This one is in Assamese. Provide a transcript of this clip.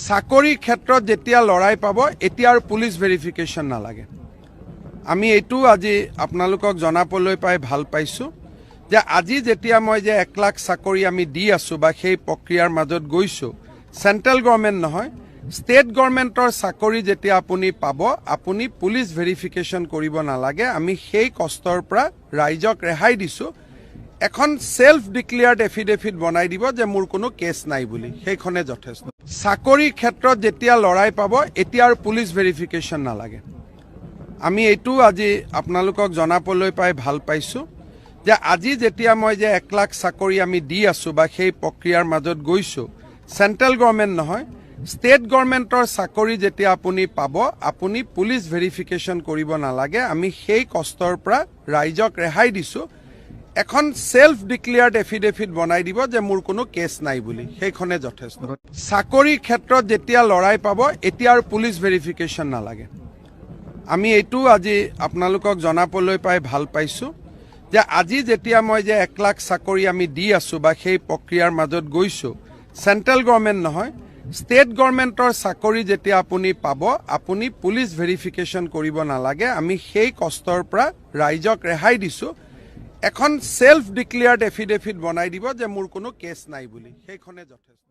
চাকৰি ক্ষেত্ৰত যেতিয়া লৰাই পাব এতিয়া আৰু পুলিচ ভেৰিফিকেশ্যন নালাগে। আমি এইটো আজি আপোনালোকক জনাবলৈ পাই ভাল পাইছোঁ যে আজি যেতিয়া মই যে 1 লাখ চাকৰি আমি দি আছোঁ বা সেই প্ৰক্ৰিয়াৰ মাজত গৈছোঁ, চেণ্ট্ৰেল গভৰ্ণমেণ্ট নহয়, ষ্টেট গভৰ্ণমেণ্টৰ চাকৰি যেতিয়া আপুনি পাব, আপুনি পুলিচ ভেৰিফিকেশ্যন কৰিব নালাগে। আমি সেই কষ্টৰ পৰা ৰাইজক ৰেহাই দিছোঁ। এখন সেলফ ডিক্লেয়াৰ্ড এফিডেভিট বনাই দিব যে মোৰ কোনো কেছ নাই বুলি, সেইখনে যথেষ্ট। চাকৰি ক্ষেত্ৰত যেতিয়া লৰাই পাব এতিয়া আৰু পুলিচ ভেৰিফিকেশ্যন নালাগে। আমি এইটো আজি আপোনালোকক জনাবলৈ পাই ভাল পাইছোঁ যে আজি যেতিয়া মই যে 1 লাখ চাকৰি আমি দি আছোঁ বা সেই প্ৰক্ৰিয়াৰ মাজত গৈছোঁ, চেণ্ট্ৰেল গভৰ্ণমেণ্ট নহয়, ষ্টেট গভৰ্ণমেণ্টৰ চাকৰি যেতিয়া আপুনি পাব, আপুনি পুলিচ ভেৰিফিকেশ্যন কৰিব নালাগে। আমি সেই কষ্টৰ পৰা ৰাইজক ৰেহাই দিছোঁ। এখন সেলফ ডিক্লেয়াৰ্ড এফিডেভিট বনাই দিব যে মোৰ কোনো কেছ নাই বুলি, সেইখনে যথেষ্ট। চাকৰি ক্ষেত্ৰত যেতিয়া লৰাই পাব এতিয়া আৰু পুলিচ ভেৰিফিকেশ্যন নালাগে। আমি এইটো আজি আপোনালোকক জনাবলৈ পাই ভাল পাইছোঁ যে আজি যেতিয়া মই যে 1 লাখ চাকৰি আমি দি আছোঁ বা সেই প্ৰক্ৰিয়াৰ মাজত গৈছোঁ, চেণ্ট্ৰেল গভৰ্ণমেণ্ট নহয়, ষ্টেট গভৰ্ণমেণ্টৰ চাকৰি যেতিয়া আপুনি পাব, আপুনি পুলিচ ভেৰিফিকেশ্যন কৰিব নালাগে। আমি সেই কষ্টৰ পৰা ৰাইজক ৰেহাই দিছোঁ। এখন সেলফ ডিক্লেয়াৰ্ড এফিডেভিট বনাই দিব যে মোৰ কোনো কেছ নাই বুলি, সেইখনে যথেষ্ট।